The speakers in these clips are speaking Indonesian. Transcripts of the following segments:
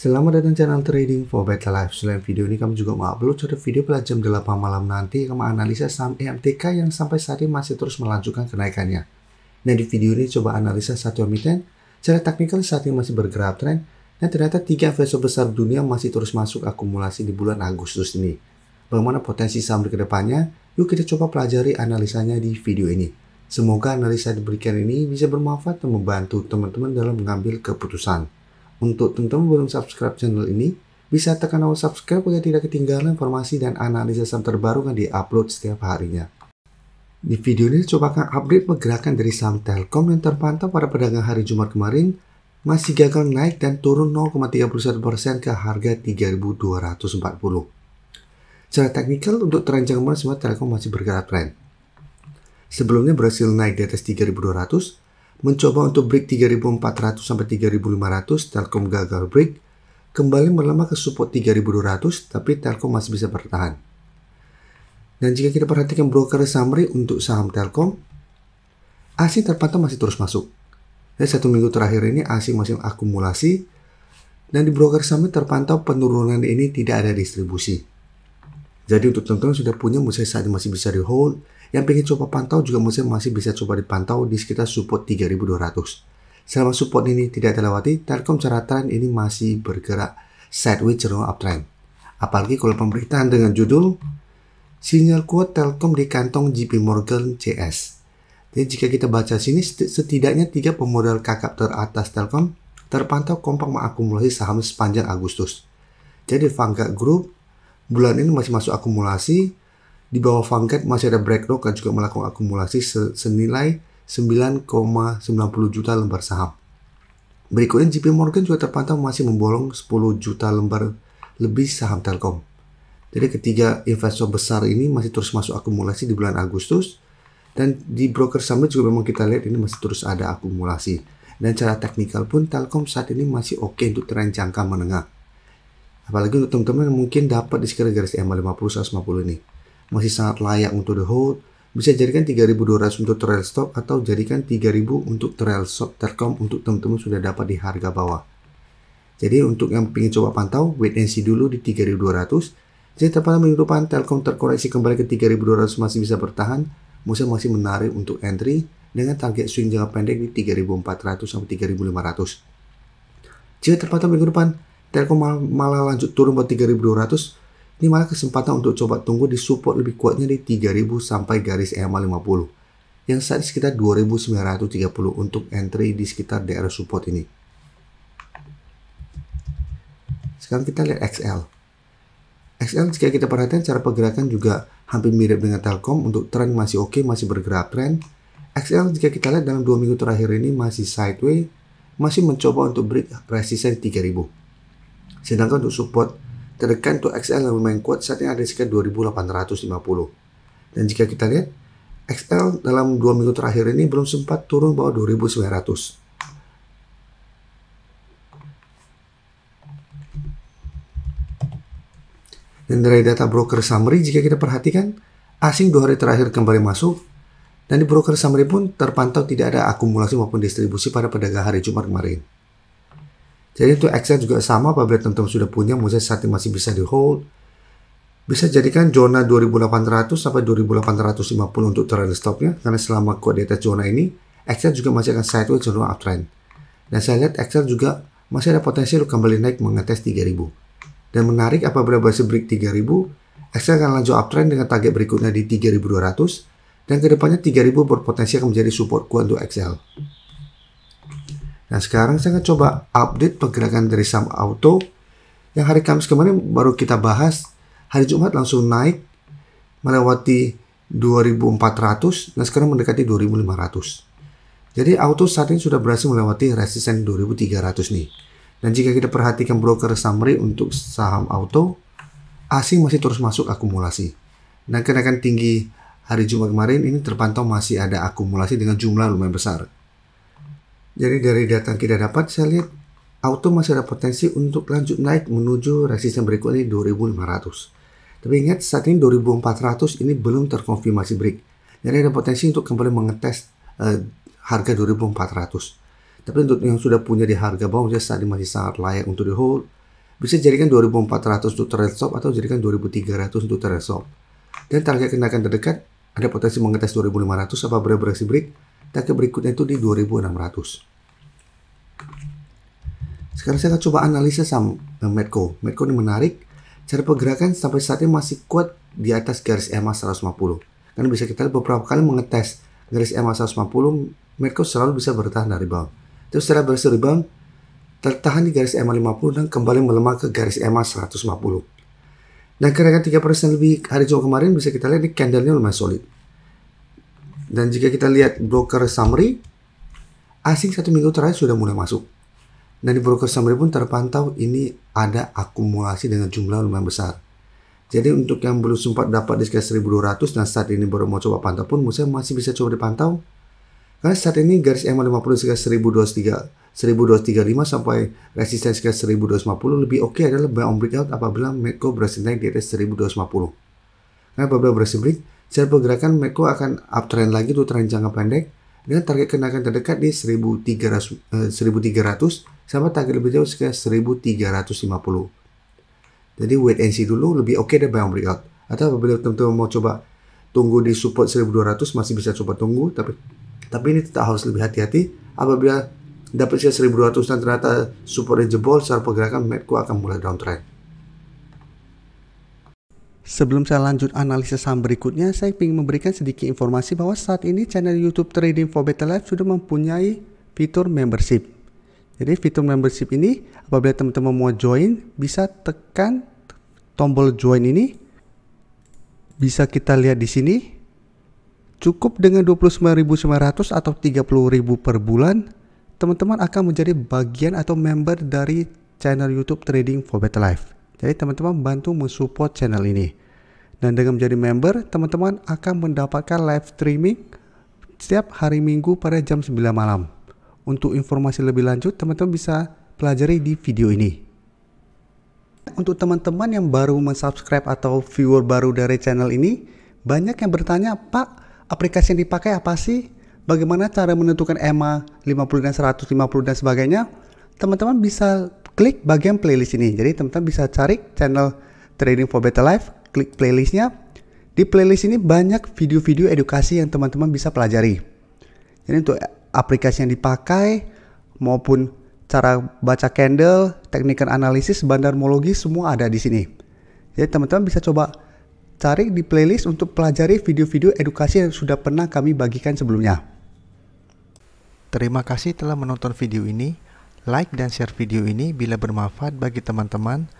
Selamat datang channel Trading for Better Life. Selain video ini, kami juga mau upload suatu video pada jam 8 malam nanti yang menganalisa saham EMTK yang sampai saat ini masih terus melanjutkan kenaikannya. Nah, di video ini coba analisa satu emiten, secara teknikal saat ini masih bergerak tren, dan ternyata 3 investor besar dunia masih terus masuk akumulasi di bulan Agustus ini. Bagaimana potensi saham ke depannya? Yuk kita coba pelajari analisanya di video ini. Semoga analisa diberikan ini bisa bermanfaat dan membantu teman-teman dalam mengambil keputusan. Untuk teman-teman belum subscribe channel ini, bisa tekan tombol subscribe agar tidak ketinggalan informasi dan analisa saham terbaru yang di-upload setiap harinya. Di video ini coba akan update pergerakan dari saham Telkom yang terpantau pada perdagangan hari Jumat kemarin masih gagal naik dan turun 0,31% ke harga 3.240. Secara teknikal untuk tren kemarin semua Telkom masih bergerak tren. Sebelumnya berhasil naik di atas 3.200, mencoba untuk break 3.400 sampai 3.500, Telkom gagal break, kembali melemah ke support 3.200, tapi Telkom masih bisa bertahan. Dan jika kita perhatikan broker summary untuk saham Telkom, asing terpantau masih terus masuk. Dan 1 minggu terakhir ini asing masih akumulasi, dan di broker summary terpantau penurunan ini tidak ada distribusi. Jadi untuk teman-teman sudah punya, musik saat ini masih bisa di hold. Yang pengen coba pantau juga masih bisa coba dipantau di sekitar support 3.200. Selama support ini tidak terlewati, Telkom secara tren ini masih bergerak sideways cenderung uptrend. Apalagi kalau pemberitaan dengan judul sinyal kuat Telkom di kantong JP Morgan CS. Jadi jika kita baca sini, setidaknya 3 pemodal kakap teratas Telkom terpantau kompak mengakumulasi saham sepanjang Agustus. Jadi Vanguard Group bulan ini masih masuk akumulasi. Di bawah Vanguard masih ada BlackRock yang juga melakukan akumulasi senilai 9,90 juta lembar saham. Berikutnya JP Morgan juga terpantau masih membolong 10 juta lembar lebih saham Telkom. Jadi ketiga investor besar ini masih terus masuk akumulasi di bulan Agustus. Dan di broker summit juga memang kita lihat ini masih terus ada akumulasi. Dan secara teknikal pun Telkom saat ini masih oke untuk tren jangka menengah. Apalagi untuk teman-teman yang mungkin dapat di sekitar garis EMA 50-150 ini. Masih sangat layak untuk the hold. Bisa jadikan 3.200 untuk trail stop atau jadikan 3.000 untuk trail stop Telkom untuk teman-teman sudah dapat di harga bawah. Jadi untuk yang ingin coba pantau, wait and see dulu di 3.200. Jadi terpantau minggu depan Telkom terkoreksi kembali ke 3.200 masih bisa bertahan. Masih menarik untuk entry dengan target swing jangka pendek di 3.400 sampai 3.500. Jika terpantau minggu depan Telkom malah lanjut turun ke 3.200, ini malah kesempatan untuk coba tunggu di support lebih kuatnya di 3.000 sampai garis EMA 50 yang saat sekitar 2.930 untuk entry di sekitar daerah support ini. Sekarang kita lihat XL. XL jika kita perhatikan cara pergerakan juga hampir mirip dengan Telkom. Untuk tren masih oke, masih bergerak tren. XL jika kita lihat dalam 2 minggu terakhir ini masih sideways, masih mencoba untuk break resisten di 3.000. Sedangkan untuk support terdekat untuk XL yang lumayan kuat saat ini ada sekitar 2.850. Dan jika kita lihat XL dalam 2 minggu terakhir ini belum sempat turun bawah 2.900. Dan dari data broker summary jika kita perhatikan asing 2 hari terakhir kembali masuk. Dan di broker summary pun terpantau tidak ada akumulasi maupun distribusi pada perdagangan hari Jumat kemarin. Jadi untuk XL juga sama, apabila teman-teman sudah punya, musik saat ini masih bisa di hold. Bisa jadikan zona 2.800 sampai 2.850 untuk trail stopnya, karena selama kuat di atas zona ini, XL juga masih akan sideways cenderung uptrend. Dan saya lihat XL juga masih ada potensi untuk kembali naik mengetes 3.000. Dan menarik apabila berhasil break 3.000, XL akan lanjut uptrend dengan target berikutnya di 3.200, dan kedepannya 3.000 berpotensi akan menjadi support kuat untuk XL. Nah sekarang saya akan coba update pergerakan dari saham auto yang hari Kamis kemarin baru kita bahas. Hari Jumat langsung naik melewati 2.400 dan sekarang mendekati 2.500. Jadi auto saat ini sudah berhasil melewati resisten 2.300 nih. Dan jika kita perhatikan broker summary untuk saham auto, asing masih terus masuk akumulasi. Dan kenaikan tinggi hari Jumat kemarin ini terpantau masih ada akumulasi dengan jumlah lumayan besar. Jadi dari data yang kita dapat, saya lihat auto masih ada potensi untuk lanjut naik menuju resisten berikutnya di 2.500. Tapi ingat saat ini 2.400 ini belum terkonfirmasi break. Jadi ada potensi untuk kembali mengetes harga 2.400. Tapi untuk yang sudah punya di harga bawah, saat ini masih sangat layak untuk di hold. Bisa jadikan 2400 untuk trade stop atau jadikan 2300 untuk trade stop. Dan target kenaikan terdekat ada potensi mengetes 2500 apabila bereaksi break. Target berikutnya itu di 2600. Sekarang saya akan coba analisa saham Medco. Medco ini menarik. Cara pergerakan sampai saat ini masih kuat di atas garis EMA 150. Karena bisa kita lihat beberapa kali mengetes garis EMA 150, Medco selalu bisa bertahan dari rebound. Terus setelah berhasil rebound, tertahan di garis EMA 50 dan kembali melemah ke garis EMA 150. Dan kenaikan 3% lebih hari Jumat kemarin bisa kita lihat di candlenya lumayan solid. Dan jika kita lihat broker summary, asing 1 minggu terakhir sudah mulai masuk. Dan di broker summary pun terpantau ini ada akumulasi dengan jumlah lumayan besar. Jadi untuk yang belum sempat dapat di sekitar 1200 dan saat ini baru mau coba pantau pun, menurut saya masih bisa coba dipantau. Karena saat ini garis EMA 50 sekitar 1235 sampai resisten sekitar 1250 lebih oke adalah buy on breakout apabila Medco berhasil naik di atas 1250. Karena apabila berhasil break, secara pergerakan Medco akan uptrend lagi untuk tren jangka pendek dengan target kenaikan terdekat di 1300 sampai target lebih jauh sekitar 1350. Jadi wait and see dulu, lebih oke deh buy on breakout. Atau apabila teman-teman mau coba tunggu di support 1200 masih bisa coba tunggu, tapi ini tetap harus lebih hati-hati. Apabila dapat sekitar 1200 dan ternyata supportnya jebol, secara pergerakan Medco akan mulai downtrend. Sebelum saya lanjut analisis saham berikutnya, saya ingin memberikan sedikit informasi bahwa saat ini channel YouTube Trading for Better Life sudah mempunyai fitur membership. Jadi fitur membership ini apabila teman-teman mau join, bisa tekan tombol join ini. Bisa kita lihat di sini. Cukup dengan 29.900 atau 30.000 per bulan, teman-teman akan menjadi bagian atau member dari channel YouTube Trading for Better Life. Jadi teman-teman bantu mensupport channel ini. Dan dengan menjadi member, teman-teman akan mendapatkan live streaming setiap hari Minggu pada jam 9 malam. Untuk informasi lebih lanjut, teman-teman bisa pelajari di video ini. Untuk teman-teman yang baru mensubscribe atau viewer baru dari channel ini, banyak yang bertanya, Pak, aplikasi yang dipakai apa sih? Bagaimana cara menentukan EMA 50 dan 150 dan sebagainya? Teman-teman bisa klik bagian playlist ini. Jadi teman-teman bisa cari channel Trading for Better Life, klik playlistnya. Di playlist ini banyak video-video edukasi yang teman-teman bisa pelajari. Jadi untuk aplikasi yang dipakai maupun cara baca candle, teknikal analisis, bandarmologi semua ada di sini. Jadi teman-teman bisa coba cari di playlist untuk pelajari video-video edukasi yang sudah pernah kami bagikan sebelumnya. Terima kasih telah menonton video ini. Like dan share video ini bila bermanfaat bagi teman-teman.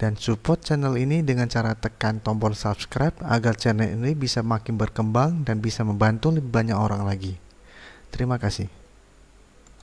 Dan support channel ini dengan cara tekan tombol subscribe agar channel ini bisa makin berkembang dan bisa membantu lebih banyak orang lagi. Terima kasih.